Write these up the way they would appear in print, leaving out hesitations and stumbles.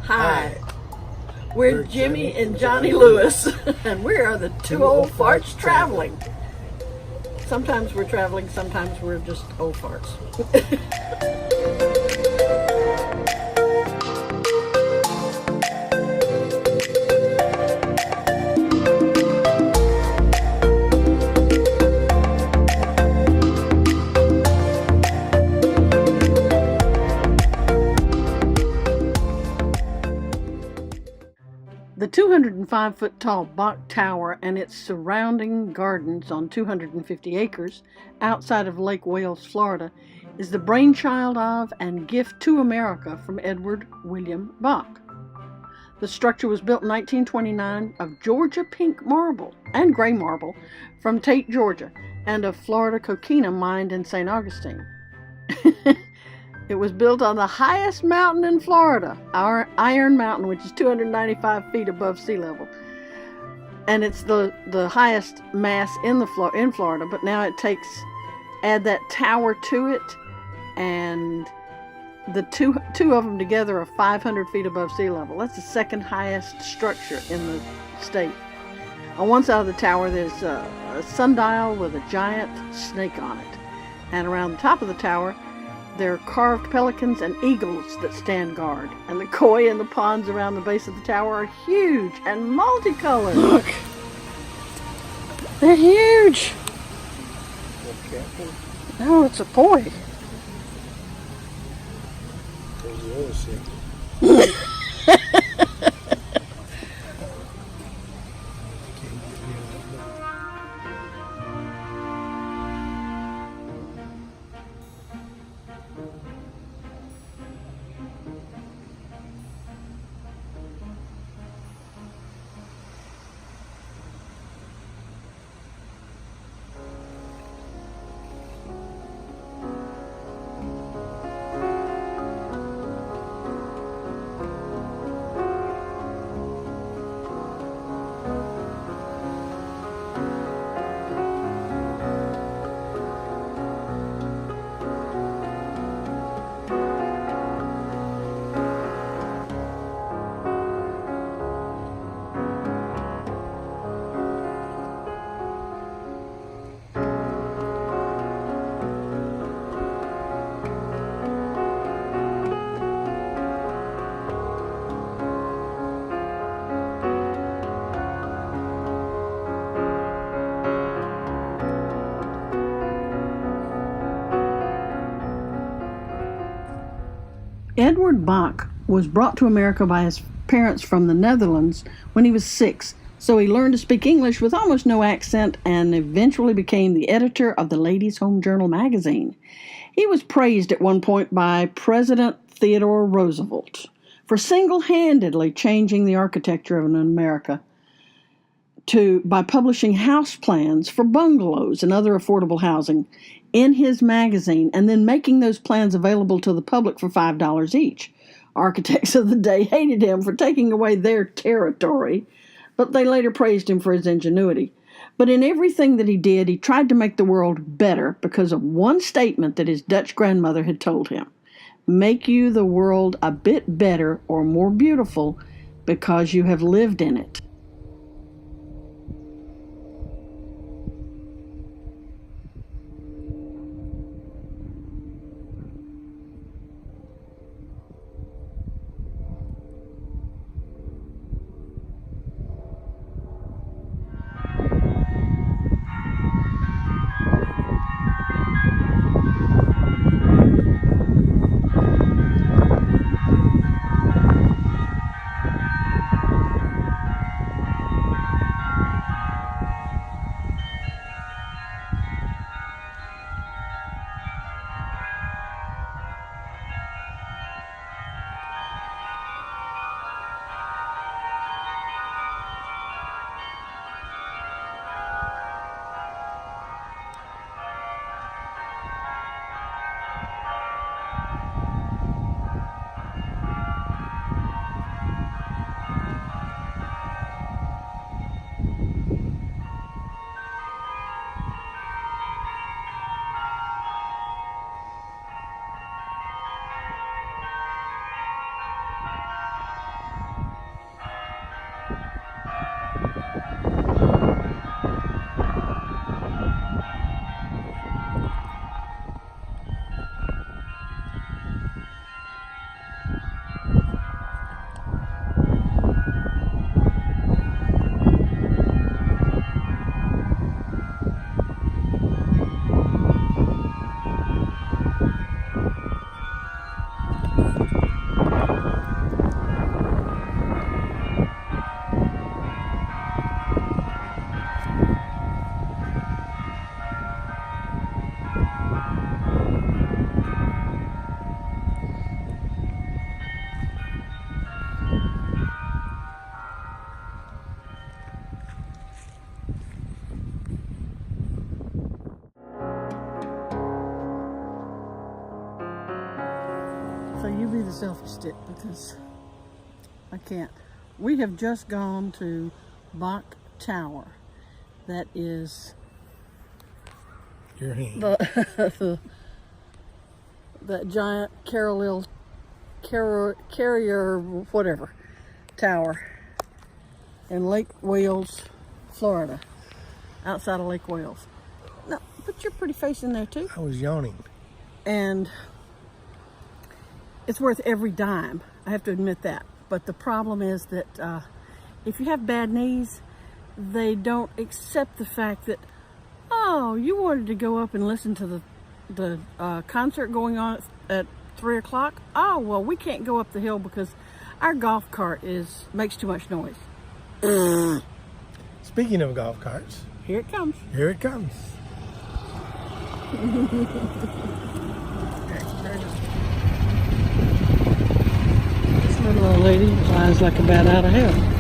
Hi, we're Jimmy and Johnny Lewis, and we are the two old farts traveling. Sometimes we're traveling, sometimes we're just old farts. The 205-foot-tall Bok Tower and its surrounding gardens on 250 acres outside of Lake Wales, Florida, is the brainchild of and gift to America from Edward William Bok. The structure was built in 1929 of Georgia pink marble and gray marble from Tate, Georgia, and of Florida coquina mined in St. Augustine. It was built on the highest mountain in Florida, our Iron Mountain, which is 295 feet above sea level. And it's the highest mass in Florida, but now add that tower to it, and the two of them together are 500 feet above sea level. That's the second highest structure in the state. On one side of the tower, there's a sundial with a giant snake on it. And around the top of the tower, there are carved pelicans and eagles that stand guard. And the koi in the ponds around the base of the tower are huge and multicolored. Look! They're huge! No, it's a boy. There's the other thing. Edward Bok was brought to America by his parents from the Netherlands when he was 6, so he learned to speak English with almost no accent and eventually became the editor of the Ladies' Home Journal magazine. He was praised at one point by President Theodore Roosevelt for single-handedly changing the architecture of America by publishing house plans for bungalows and other affordable housing in his magazine, and then making those plans available to the public for $5 each. Architects of the day hated him for taking away their territory, but they later praised him for his ingenuity. But in everything that he did, he tried to make the world better because of one statement that his Dutch grandmother had told him: "Make you the world a bit better or more beautiful because you have lived in it." selfie stick because I can't. We have just gone to Bok Tower. That is Your hand. that giant carrier whatever tower in Lake Wales, Florida, outside of Lake Wales. Now, put your pretty face in there too. I was yawning. And it's worth every dime. I have to admit that. But the problem is that if you have bad knees, they don't accept the fact that, oh, you wanted to go up and listen to the concert going on at 3 o'clock. Oh, well, we can't go up the hill because our golf cart makes too much noise. Speaking of golf carts, Here it comes. here it comes. This little old lady flies like a bat out of hell.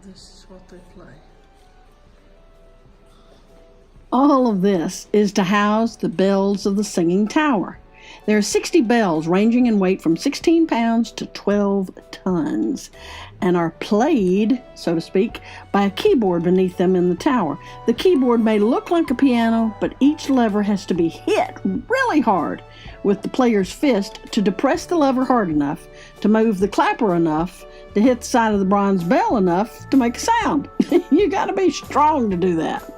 This is what they play. All of this is to house the bells of the Singing Tower. There are 60 bells ranging in weight from 16 pounds to 12 tons and are played, so to speak, by a keyboard beneath them in the tower. The keyboard may look like a piano, but each lever has to be hit really hard with the player's fist to depress the lever hard enough to move the clapper enough to hit the side of the bronze bell enough to make a sound. You got to be strong to do that.